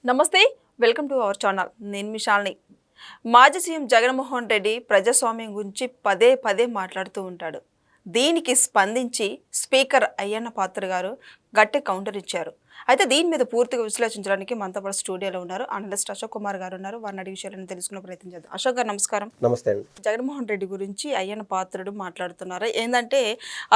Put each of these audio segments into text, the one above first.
నమస్తే, welcome to our channel. నేను మీ శాలిని. మాజీ సీఎం జగన్మోహన్ రెడ్డి ప్రజాస్వామ్యం గురించి పదే పదే మాట్లాడుతూ ఉంటాడు. దీనికి స్పందించి స్పీకర్ అయ్యన్న పాత్ర గారు గట్టి కౌంటర్ ఇచ్చారు. అయితే దీని మీద పూర్తిగా విశ్లేషించడానికి మనతో పాటు స్టూడియోలో ఉన్నారు అనలిస్ట్ అశోక్ కుమార్ గారు ఉన్నారు. వారిని అడిగే విషయాలను తెలుసుకునే ప్రయత్నం చేద్దాం. అశోక్ గారు నమస్కారం. నమస్తే అండి. జగన్మోహన్ రెడ్డి గురించి అయ్యన్న పాత్రుడు మాట్లాడుతున్నారు. ఏంటంటే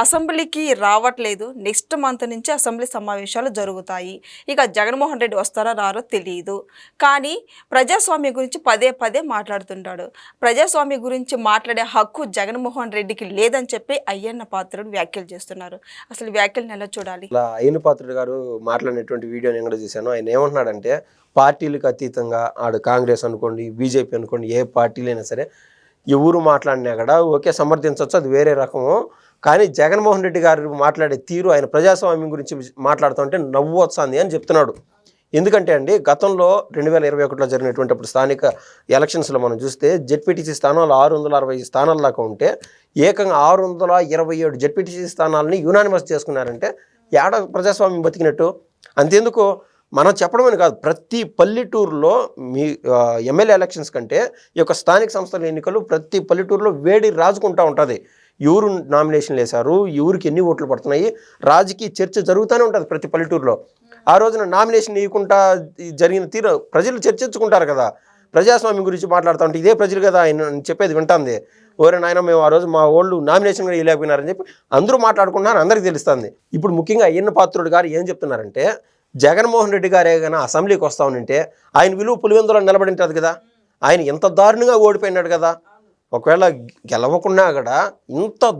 అసెంబ్లీకి రావట్లేదు, నెక్స్ట్ మంత్ నుంచి అసెంబ్లీ సమావేశాలు జరుగుతాయి, ఇక జగన్మోహన్ రెడ్డి వస్తారో రారో తెలియదు, కానీ ప్రజాస్వామ్యం గురించి పదే పదే మాట్లాడుతుంటాడు. ప్రజాస్వామ్యం గురించి మాట్లాడే హక్కు జగన్మోహన్ రెడ్డికి లేదని చెప్పి అయ్యన్న పాత్రుడు వ్యాఖ్యలు చేస్తున్నారు. అసలు వ్యాఖ్యలను ఎలా చూడాలి? అయ్యన్న పాత్రుడు గారు మాట్లాడినటువంటి వీడియో నేను కూడా చూశాను. ఆయన ఏమంటున్నాడంటే పార్టీలకు అతీతంగా ఆడు కాంగ్రెస్ అనుకోండి, బీజేపీ అనుకోండి, ఏ పార్టీలైనా సరే ఎవరు మాట్లాడినా కూడా ఓకే సమర్థించవచ్చు, అది వేరే రకము. కానీ జగన్మోహన్ రెడ్డి గారు మాట్లాడే తీరు, ఆయన ప్రజాస్వామ్యం గురించి మాట్లాడుతుంటే నవ్వు వస్తుంది అని చెప్తున్నాడు. ఎందుకంటే అండి, గతంలో 2021లో జరిగినటువంటి అప్పుడు స్థానిక ఎలక్షన్స్లో మనం చూస్తే జెడ్పీటీసీ స్థానాలు 660 స్థానాల దాకా ఉంటే ఏకంగా 627 జెడ్పీటీసీ స్థానాలని యునానిమస్ చేసుకున్నారంటే ఏడ ప్రజాస్వామ్యం బతికినట్టు. అంతేందుకు మనం చెప్పడమని కాదు, ప్రతి పల్లెటూరులో మీ ఎమ్మెల్యే ఎలక్షన్స్ కంటే ఈ యొక్క స్థానిక సంస్థల ఎన్నికలు ప్రతి పల్లెటూరులో వేడి రాజుకుంటూ ఉంటుంది. ఎవరు నామినేషన్లు వేశారు, ఎవరికి ఎన్ని ఓట్లు పడుతున్నాయి, రాజకీయ చర్చ జరుగుతూనే ఉంటుంది ప్రతి పల్లెటూరులో. ఆ రోజున నామినేషన్ ఇవ్వకుండా జరిగిన తీరు ప్రజలు చర్చించుకుంటారు కదా. ప్రజాస్వామ్యం గురించి మాట్లాడుతూ ఉంటే ఇదే ప్రజలు కదా ఆయన చెప్పేది వింటుంది. ఓరే నాయన, మేము ఆ రోజు మా వాళ్ళు నామినేషన్ కూడా ఇవ్వలేకపోయినారని చెప్పి అందరూ మాట్లాడుకుంటున్నారు, అందరికీ తెలుస్తుంది. ఇప్పుడు ముఖ్యంగా అయ్యన్న పాత్రుడు గారు ఏం చెప్తున్నారంటే, జగన్మోహన్ రెడ్డి గారే కానీ అసెంబ్లీకి వస్తా ఉంటే ఆయన విలువ పులివెందులో నిలబడి ఉంటుంది కదా. ఆయన ఎంత దారుణంగా ఓడిపోయినాడు కదా. ఒకవేళ గెలవకున్నా కూడా ఇంత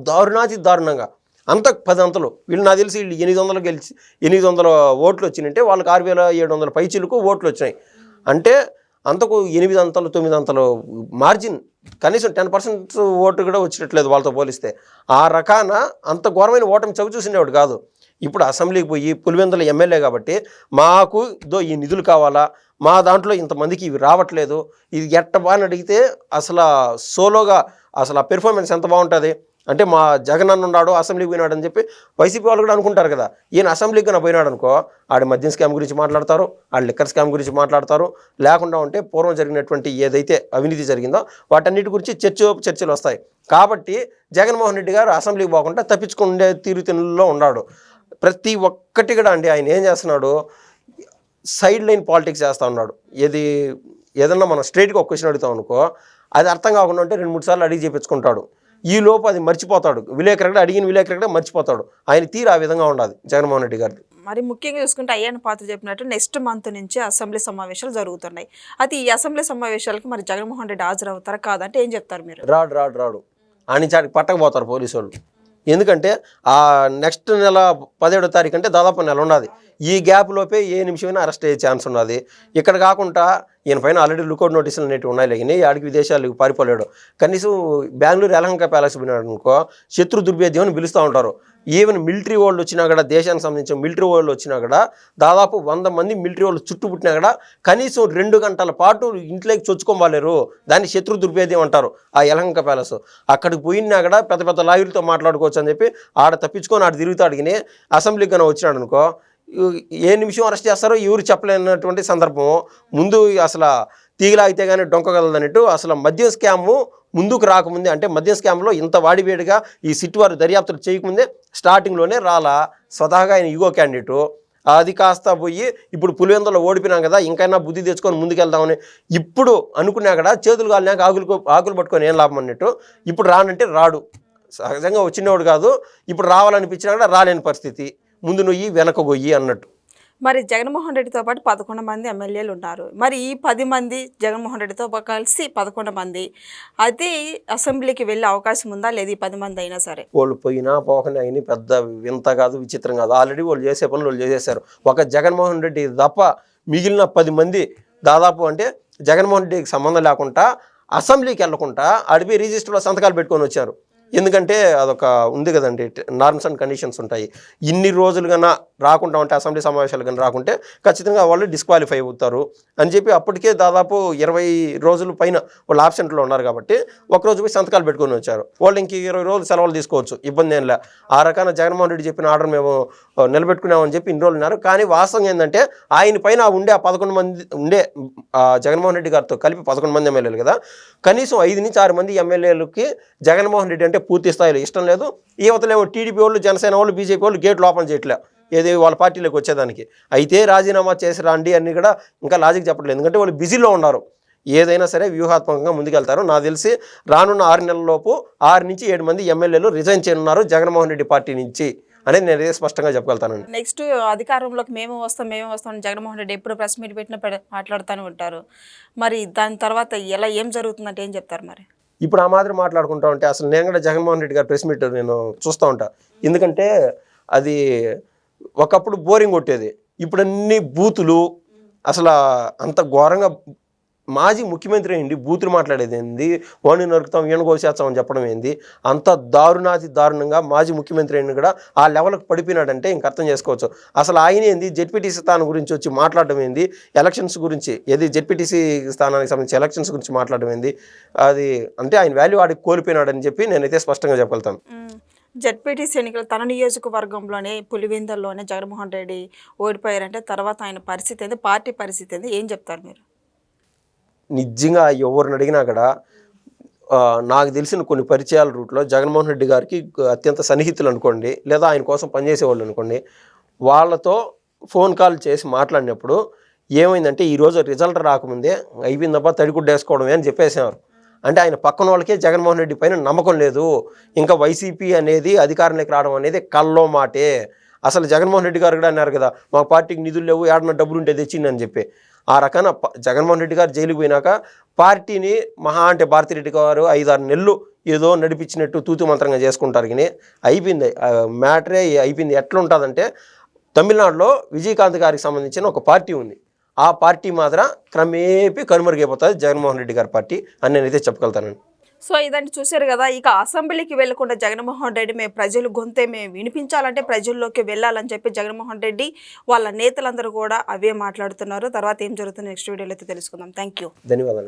దారుణంగా అంత 10 అంతలు వీళ్ళు, నాకు తెలిసి వీళ్ళు 800 గెలిచి 800 ఓట్లు వచ్చినాయంటే వాళ్ళకి 6700 పైచీలకు ఓట్లు వచ్చినాయి. అంటే అంతకు 8 అంతలు 9 అంతలు మార్జిన్, కనీసం 10% ఓటు కూడా వచ్చినట్లేదు వాళ్ళతో పోలిస్తే. ఆ రకాన అంత ఘోరమైన ఓటమి చవి చూసినవాడు కాదు. ఇప్పుడు అసెంబ్లీకి పోయి పులివెందుల ఎమ్మెల్యే కాబట్టి మాకు ఈ నిధులు కావాలా, మా దాంట్లో ఇంతమందికి ఇవి రావట్లేదు, ఇది ఎట్ట బాగా అడిగితే అసలు సోలోగా అసలు ఆ పెర్ఫార్మెన్స్ ఎంత బాగుంటుంది అంటే, మా జగన్ అన్న ఉన్నాడు అసెంబ్లీకి పోయినాడు అని చెప్పి వైసీపీ వాళ్ళు కూడా అనుకుంటారు కదా. ఈయన అసెంబ్లీకి కన్నా పోయినాడు అనుకో, ఆడి మద్యం స్కామ్ గురించి మాట్లాడతారు, ఆడి లిక్కర్ స్కామ్ గురించి మాట్లాడతారు, లేకుండా ఉంటే పూర్వం జరిగినటువంటి ఏదైతే అవినీతి జరిగిందో వాటన్నిటి గురించి చర్చలు వస్తాయి. కాబట్టి జగన్మోహన్ రెడ్డి గారు అసెంబ్లీకి పోకుండా తప్పించుకునే తీరుతెన్నుల్లో ఉన్నాడు. ప్రతి ఒక్కటి కూడా అండి ఆయన ఏం చేస్తున్నాడు, సైడ్ లైన్ పాలిటిక్స్ చేస్తూ ఉన్నాడు. ఏదన్నా మనం స్ట్రైట్గా ఒక క్వశ్చన్ అడుగుతాం అనుకో, అది అర్థం కాకుండా ఉంటే 2-3 సార్లు అడిగి చేయించుకుంటాడు. ఈ లోపు అది మర్చిపోతాడు, అడిగిన విలేకరుగా మర్చిపోతాడు. ఆయన తీరు ఆ విధంగా ఉండాలి జగన్మోహన్ రెడ్డి గారిది. మరి ముఖ్యంగా చూసుకుంటే అయ్యన్న పాత్ర చెప్పినట్టు నెక్స్ట్ మంత్ నుంచి అసెంబ్లీ సమావేశాలు జరుగుతున్నాయి. అయితే ఈ అసెంబ్లీ సమావేశాలకు మరి జగన్మోహన్ రెడ్డి హాజరవుతారా కాదంటే ఏం చెప్తారు మీరు? రాడు ఆయన చాటికి పట్టకపోతారు పోలీసు వాళ్ళు. ఎందుకంటే ఆ నెక్స్ట్ నెల 17వ తారీఖు అంటే దాదాపు నెల ఉన్నది. ఈ గ్యాప్ లోపే ఏ నిమిషమైనా అరెస్ట్ అయ్యే ఛాన్స్ ఉన్నది. ఇక్కడ కాకుండా ఈయన పైన ఆల్రెడీ లుకౌట్ నోటీసులు అనేవి ఉన్నాయి, లేని ఆడికి విదేశాలకు పారిపోలేడు. కనీసం బెంగళూరు యలహంక ప్యాలెస్ పోయినాడు అనుకో, శత్రు దుర్భేద్యం అని పిలుస్తూ ఉంటారు. ఈవెన్ మిలిటరీ వాళ్ళు వచ్చినా కూడా, దేశానికి సంబంధించిన మిలిటరీ వాళ్ళు వచ్చినా కూడా దాదాపు 100 మంది మిలిటరీ వాళ్ళు చుట్టుపుట్టినా కూడా కనీసం 2 గంటల పాటు ఇంట్లోకి చొచ్చుకోలేరు. దాన్ని శత్రు దుర్భేద్యం అంటారు. ఆ యలహంక ప్యాలెస్ అక్కడికి పోయినా కూడా పెద్ద పెద్ద లాయర్లతో మాట్లాడుకోవచ్చు అని చెప్పి ఆడ తప్పించుకొని ఆడ తిరుగుతాడు. కానీ అసెంబ్లీకి కన్నా వచ్చినాడు అనుకో, ఏ నిమిషం అరెస్ట్ చేస్తారో ఎవరు చెప్పలేనటువంటి సందర్భం. ముందు అసలు తీగలాగితే కానీ డొంకగలదన్నట్టు అసలు మద్యం స్కాము ముందుకు రాకముందే, అంటే మద్యం స్కామ్లో ఇంత వాడివేడిగా ఈ సిట్ వారు దర్యాప్తులు చేయకముందే స్టార్టింగ్లోనే రాలా. స్వతహాగా ఆయన ఈగో క్యాండిడేటు. అది కాస్త పోయి ఇప్పుడు పులివెందులో ఓడిపోయినాం కదా, ఇంకైనా బుద్ధి తెచ్చుకొని ముందుకెళ్దామని ఇప్పుడు అనుకున్నా కూడా చేతులు కాలినాక ఆకులు పట్టుకొని ఏం లాభం అన్నట్టు. ఇప్పుడు రానంటే రాడు, సహజంగా వచ్చినవాడు కాదు. ఇప్పుడు రావాలనిపించినా కూడా రాలేని పరిస్థితి. ముందు నువ్వు వెనక గొయ్యి అన్నట్టు. మరి జగన్మోహన్ రెడ్డితో పాటు 11 మంది ఎమ్మెల్యేలు ఉన్నారు. మరి ఈ 10 మంది జగన్మోహన్ రెడ్డితో కలిసి 11 మంది అయితే అసెంబ్లీకి వెళ్ళే అవకాశం ఉందా లేదు? ఈ 10 మంది అయినా సరే వాళ్ళు పోయినా పోకనే అయినా పెద్ద వింత కాదు, విచిత్రం కాదు. ఆల్రెడీ వాళ్ళు చేసే పనులు వాళ్ళు చేసేసారు. ఒక జగన్మోహన్ రెడ్డి తప్ప మిగిలిన 10 మంది దాదాపు అంటే జగన్మోహన్ రెడ్డికి సంబంధం లేకుండా అసెంబ్లీకి వెళ్లకుండా అడిపి రిజిస్టర్లో సంతకాలు పెట్టుకొని వచ్చారు. ఎందుకంటే అదొక ఉంది కదండి, నార్మ్స్ అండ్ కండిషన్స్ ఉంటాయి. ఇన్ని రోజులు కన్నా రాకుండా ఉంటే, అసెంబ్లీ సమావేశాలు కానీ రాకుంటే ఖచ్చితంగా వాళ్ళు డిస్క్వాలిఫై అవుతారు అని చెప్పి అప్పటికే దాదాపు 20 రోజుల పైన వాళ్ళు ఆబ్సెంట్లో ఉన్నారు కాబట్టి ఒకరోజు పోయి సంతకాలు పెట్టుకొని వచ్చారు. వాళ్ళు ఇంక 20 రోజులు సెలవులు తీసుకోవచ్చు, ఇబ్బంది ఏం లే. ఆ రకాన జగన్మోహన్ రెడ్డి చెప్పిన ఆర్డర్ మేము నిలబెట్టుకున్నామని చెప్పి ఇన్ని రోజులు ఉన్నారు. కానీ వాస్తవం ఏంటంటే ఆయన పైన ఉండే ఆ 11 మంది ఉండే జగన్మోహన్ రెడ్డి గారితో కలిపి 11 మంది ఎమ్మెల్యేలు కదా, కనీసం 5 నుంచి 6 మంది ఎమ్మెల్యేలకి జగన్మోహన్ రెడ్డి అంటే పూర్తి స్థాయిలో ఇష్టం లేదు. యువతలేమో టీడీపీ వాళ్ళు, జనసేన వాళ్ళు, బీజేపీ వాళ్ళు గేట్లు ఓపెన్ చేయట్లే ఏది వాళ్ళ పార్టీలోకి వచ్చేదానికి. అయితే రాజీనామా చేసి రండి అని కూడా ఇంకా లాజిక్ చెప్పట్లేదు, ఎందుకంటే వాళ్ళు బిజీలో ఉన్నారు. ఏదైనా సరే వ్యూహాత్మకంగా ముందుకెళ్తారు. నాకు తెలిసి రానున్న 6 నెలలలోపు 6 నుంచి 7 మంది ఎమ్మెల్యేలు రిజైన్ చేయనున్నారు జగన్మోహన్ రెడ్డి పార్టీ నుంచి అనేది నేను ఇదే స్పష్టంగా చెప్పగలుగుతానండి. నెక్స్ట్ అధికారంలోకి మేము వస్తాం అని జగన్మోహన్ రెడ్డి ఎప్పుడు ప్రెస్ మీట్ పెట్టినా మాట్లాడుతూనే ఉంటారు. మరి దాని తర్వాత ఏం జరుగుతుందంటే ఏం చెప్తారు మరి? ఇప్పుడు ఆ మాదిరి మాట్లాడుకుంటా ఉంటే అసలు నేను కూడా జగన్మోహన్ రెడ్డి గారి ప్రెస్ మీట్ నేను చూస్తూ ఉంటా. ఎందుకంటే అది ఒకప్పుడు బోరింగ్ కొట్టేది, ఇప్పుడు అన్ని బూతులు. అసలు అంత ఘోరంగా మాజీ ముఖ్యమంత్రి ఏంటి బూతులు మాట్లాడేది ఏంది, వాడిని నరుకుతాం ఈయన కోసేస్తాం అని చెప్పడం ఏంది, అంత దారుణంగా మాజీ ముఖ్యమంత్రి అయిన కూడా ఆ లెవెల్కి పడిపోయినాడంటే ఇంక అర్థం చేసుకోవచ్చు. అసలు ఆయన ఏంది జెడ్పీటీసీ స్థానం గురించి వచ్చి మాట్లాడడం ఏంది, ఎలక్షన్స్ గురించి ఏది జెడ్పీటీసీ స్థానానికి సంబంధించి ఎలక్షన్స్ గురించి మాట్లాడడం ఏంది, అది అంటే ఆయన వాల్యూ ఆడికి కోల్పోయినాడని చెప్పి నేనైతే స్పష్టంగా చెప్పగలుగుతాను. జెడ్పీటీసీ ఎన్నికలు తన నియోజకవర్గంలోనే పులివెందుల్లోనే జగన్మోహన్ రెడ్డి ఓడిపోయారంటే తర్వాత ఆయన పరిస్థితి ఏంది, పార్టీ పరిస్థితి ఏంది, ఏం చెప్తారు మీరు? నిజంగా ఎవరిని అడిగినా కూడా నాకు తెలిసిన కొన్ని పరిచయాల రూట్లో జగన్మోహన్ రెడ్డి గారికి అత్యంత సన్నిహితులు అనుకోండి, లేదా ఆయన కోసం పనిచేసేవాళ్ళు అనుకోండి, వాళ్ళతో ఫోన్ కాల్ చేసి మాట్లాడినప్పుడు ఏమైందంటే ఈరోజు రిజల్ట్ రాకముందే అయిపోయిందబ్బా తడిగుడ్డ వేసుకోవడమే అని చెప్పేసారు. అంటే ఆయన పక్కన వాళ్ళకే జగన్మోహన్ రెడ్డి పైన నమ్మకం లేదు, ఇంకా వైసీపీ అనేది అధికారంలోకి రావడం అనేది కల్లో మాటే. అసలు జగన్మోహన్ రెడ్డి గారు కూడా అన్నారు కదా, మా పార్టీకి నిధులు లేవు, ఏడన్నా డబ్బులు ఉంటే తెచ్చిందని చెప్పి. ఆ రకాన జగన్మోహన్ రెడ్డి గారు జైలుకు పోయినాక పార్టీని మహా అంటే భారతిరెడ్డి గారు 5-6 నెలలు ఏదో నడిపించినట్టు తూతు మంత్రంగా చేసుకుంటారు. కానీ అయిపోయింది, మ్యాటరే అయిపోయింది. ఎట్లా ఉంటుందంటే తమిళనాడులో విజయకాంత్ గారికి సంబంధించిన ఒక పార్టీ ఉంది, ఆ పార్టీ మాత్రం క్రమేపీ కనుమరుగైపోతుంది జగన్మోహన్ రెడ్డి గారి పార్టీ అని నేనైతే చెప్పగలుగుతానండి. సో ఇదంటే చూశారు కదా, ఇక అసెంబ్లీకి వెళ్లకుండా జగన్మోహన్ రెడ్డి మేము ప్రజలు గొంతే మేము వినిపించాలంటే ప్రజల్లోకి వెళ్ళాలని చెప్పి జగన్మోహన్ రెడ్డి వాళ్ళ నేతలందరూ కూడా అవే మాట్లాడుతున్నారు. తర్వాత ఏం జరుగుతుంది నెక్స్ట్ వీడియోలో అయితే తెలుసుకుందాం. Thank you. ధన్యవాదాలు.